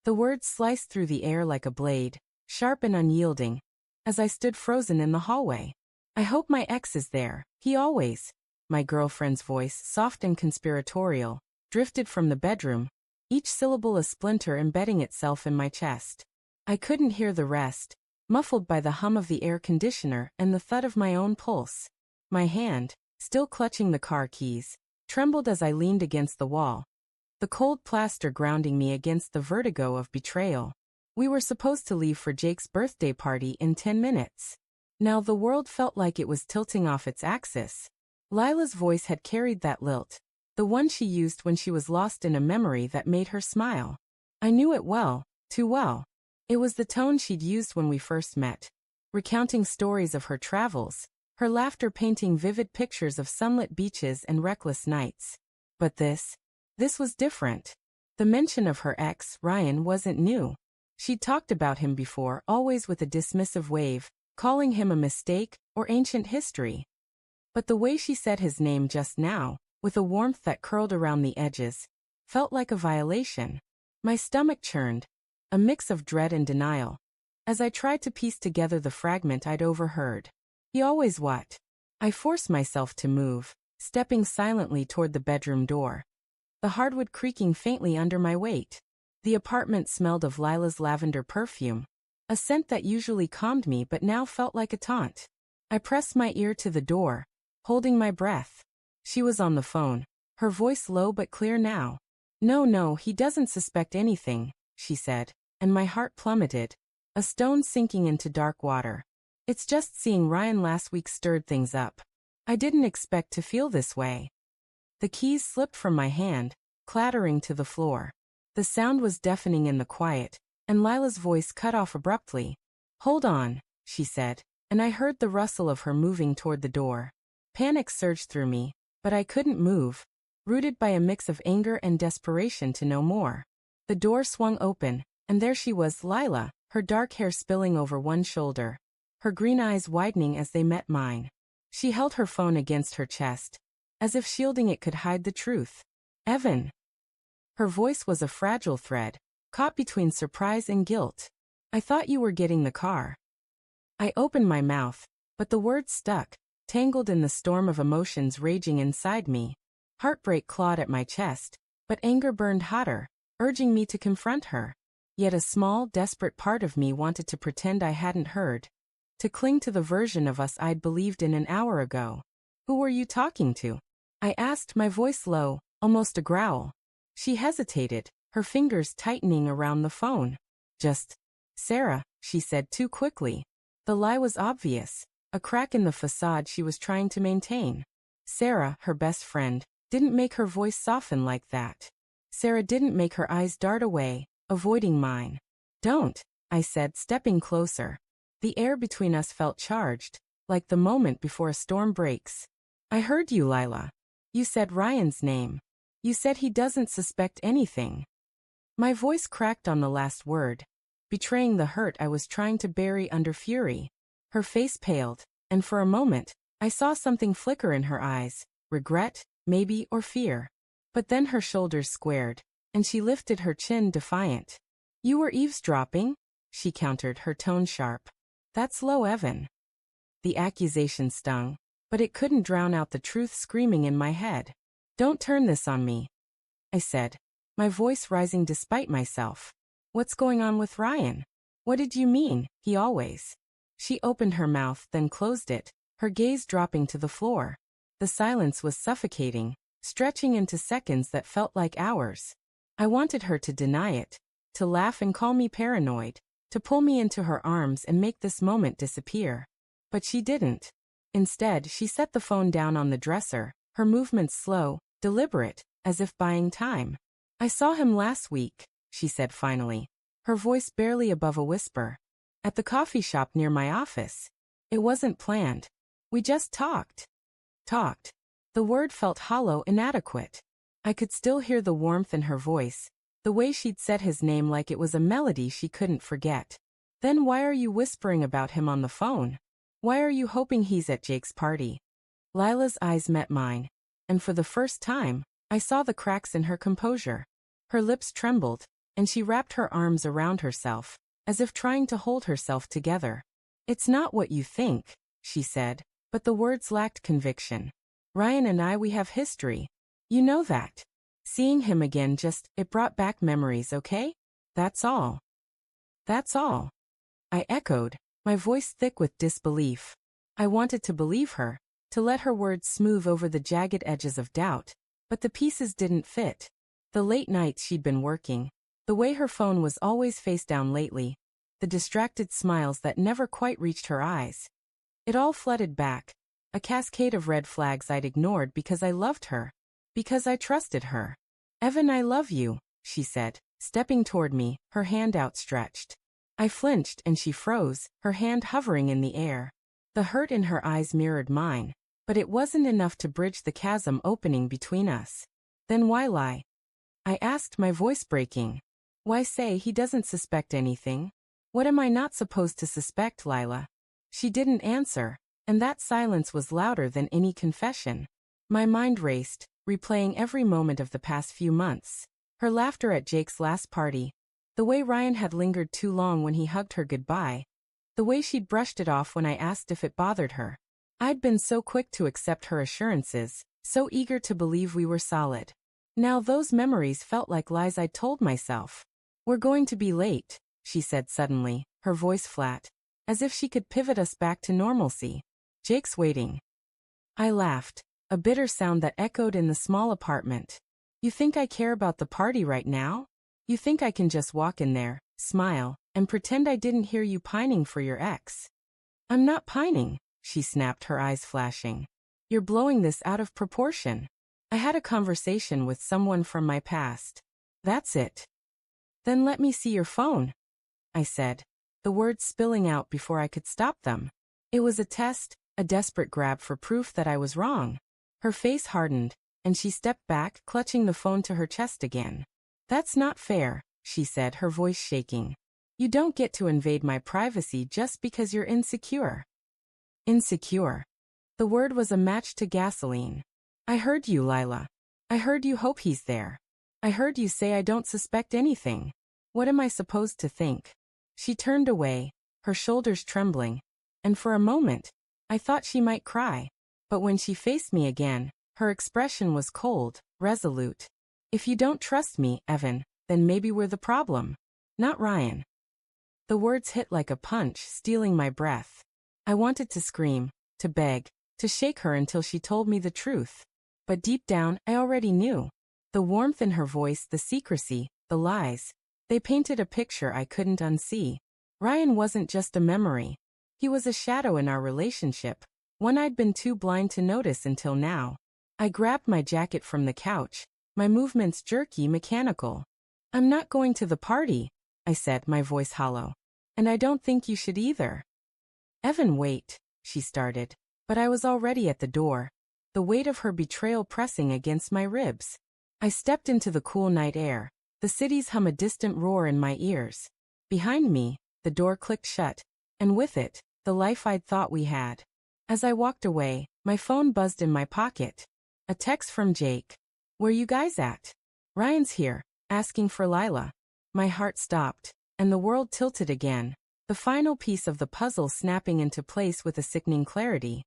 The words sliced through the air like a blade, sharp and unyielding, as I stood frozen in the hallway. I hope my ex is there. He always. My girlfriend's voice, soft and conspiratorial, drifted from the bedroom, each syllable a splinter embedding itself in my chest. I couldn't hear the rest, muffled by the hum of the air conditioner and the thud of my own pulse. My hand, still clutching the car keys, trembled as I leaned against the wall, the cold plaster grounding me against the vertigo of betrayal. We were supposed to leave for Jake's birthday party in 10 minutes. Now the world felt like it was tilting off its axis. Lila's voice had carried that lilt, the one she used when she was lost in a memory that made her smile. I knew it well, too well. It was the tone she'd used when we first met, recounting stories of her travels, her laughter painting vivid pictures of sunlit beaches and reckless nights. But this was different. The mention of her ex, Ryan, wasn't new. She'd talked about him before, always with a dismissive wave, calling him a mistake or ancient history. But the way she said his name just now, with a warmth that curled around the edges, felt like a violation. My stomach churned, a mix of dread and denial, as I tried to piece together the fragment I'd overheard. He always what? I forced myself to move, stepping silently toward the bedroom door, the hardwood creaking faintly under my weight. The apartment smelled of Lila's lavender perfume, a scent that usually calmed me but now felt like a taunt. I pressed my ear to the door, holding my breath. She was on the phone, her voice low but clear now. No, he doesn't suspect anything, she said, and my heart plummeted, a stone sinking into dark water. It's just seeing Ryan last week stirred things up. I didn't expect to feel this way. The keys slipped from my hand, clattering to the floor. The sound was deafening in the quiet, and Lila's voice cut off abruptly. Hold on, she said, and I heard the rustle of her moving toward the door. Panic surged through me, but I couldn't move, rooted by a mix of anger and desperation to know more. The door swung open, and there she was, Lila, her dark hair spilling over one shoulder, her green eyes widening as they met mine. She held her phone against her chest, as if shielding it could hide the truth. Evan. Her voice was a fragile thread, caught between surprise and guilt. I thought you were getting the car. I opened my mouth, but the words stuck, tangled in the storm of emotions raging inside me. Heartbreak clawed at my chest, but anger burned hotter, urging me to confront her. Yet a small, desperate part of me wanted to pretend I hadn't heard, to cling to the version of us I'd believed in an hour ago. Who were you talking to? I asked, my voice low, almost a growl. She hesitated, her fingers tightening around the phone. Just Sarah, she said too quickly. The lie was obvious, a crack in the facade she was trying to maintain. Sarah, her best friend, didn't make her voice soften like that. Sarah didn't make her eyes dart away, avoiding mine. Don't, I said, stepping closer. The air between us felt charged, like the moment before a storm breaks. I heard you, Lila. You said Ryan's name. You said he doesn't suspect anything. My voice cracked on the last word, betraying the hurt I was trying to bury under fury. Her face paled, and for a moment, I saw something flicker in her eyes, regret, maybe, or fear. But then her shoulders squared, and she lifted her chin defiant. You were eavesdropping? She countered, her tone sharp. That's low, Evan. The accusation stung, but it couldn't drown out the truth screaming in my head. Don't turn this on me, I said, my voice rising despite myself. What's going on with Ryan? What did you mean, he always? She opened her mouth, then closed it, her gaze dropping to the floor. The silence was suffocating, stretching into seconds that felt like hours. I wanted her to deny it, to laugh and call me paranoid, to pull me into her arms and make this moment disappear. But she didn't. Instead, she set the phone down on the dresser, her movements slow, deliberate, as if buying time. I saw him last week, she said finally, her voice barely above a whisper. At the coffee shop near my office. It wasn't planned. We just talked. Talked. The word felt hollow, inadequate. I could still hear the warmth in her voice, the way she'd said his name like it was a melody she couldn't forget. Then why are you whispering about him on the phone? Why are you hoping he's at Jake's party? Lila's eyes met mine, and for the first time, I saw the cracks in her composure. Her lips trembled, and she wrapped her arms around herself, as if trying to hold herself together. "It's not what you think," she said, but the words lacked conviction. "Ryan and we have history. You know that. Seeing him again it brought back memories, okay? That's all." "That's all," I echoed, my voice thick with disbelief. I wanted to believe her, to let her words smooth over the jagged edges of doubt, but the pieces didn't fit. The late nights she'd been working, the way her phone was always face down lately, the distracted smiles that never quite reached her eyes. It all flooded back, a cascade of red flags I'd ignored because I loved her, because I trusted her. "Evan, I love you," she said, stepping toward me, her hand outstretched. I flinched and she froze, her hand hovering in the air. The hurt in her eyes mirrored mine, but it wasn't enough to bridge the chasm opening between us. "Then why lie?" I asked, my voice breaking. "Why say he doesn't suspect anything? What am I not supposed to suspect, Lila?" She didn't answer, and that silence was louder than any confession. My mind raced, replaying every moment of the past few months. Her laughter at Jake's last party, the way Ryan had lingered too long when he hugged her goodbye, the way she'd brushed it off when I asked if it bothered her. I'd been so quick to accept her assurances, so eager to believe we were solid. Now those memories felt like lies I'd told myself. "We're going to be late," she said suddenly, her voice flat, as if she could pivot us back to normalcy. "Jake's waiting." I laughed, a bitter sound that echoed in the small apartment. "You think I care about the party right now? You think I can just walk in there, smile, and pretend I didn't hear you pining for your ex?" "I'm not pining," she snapped, her eyes flashing. "You're blowing this out of proportion. I had a conversation with someone from my past. That's it." "Then let me see your phone," I said, the words spilling out before I could stop them. It was a test, a desperate grab for proof that I was wrong. Her face hardened, and she stepped back, clutching the phone to her chest again. "That's not fair," she said, her voice shaking. "You don't get to invade my privacy just because you're insecure." Insecure. The word was a match to gasoline. "I heard you, Lila. I heard you hope he's there. I heard you say I don't suspect anything. What am I supposed to think?" She turned away, her shoulders trembling, and for a moment, I thought she might cry. But when she faced me again, her expression was cold, resolute. "If you don't trust me, Evan, then maybe we're the problem, not Ryan." The words hit like a punch, stealing my breath. I wanted to scream, to beg, to shake her until she told me the truth. But deep down, I already knew. The warmth in her voice, the secrecy, the lies, they painted a picture I couldn't unsee. Ryan wasn't just a memory. He was a shadow in our relationship, one I'd been too blind to notice until now. I grabbed my jacket from the couch, my movements jerky, mechanical. "I'm not going to the party," I said, my voice hollow. "And I don't think you should either." "Evan, wait," she started, but I was already at the door, the weight of her betrayal pressing against my ribs. I stepped into the cool night air, the city's hum a distant roar in my ears. Behind me, the door clicked shut, and with it, the life I'd thought we had. As I walked away, my phone buzzed in my pocket. A text from Jake. "Where you guys at? Ryan's here, asking for Lila." My heart stopped, and the world tilted again, the final piece of the puzzle snapping into place with a sickening clarity.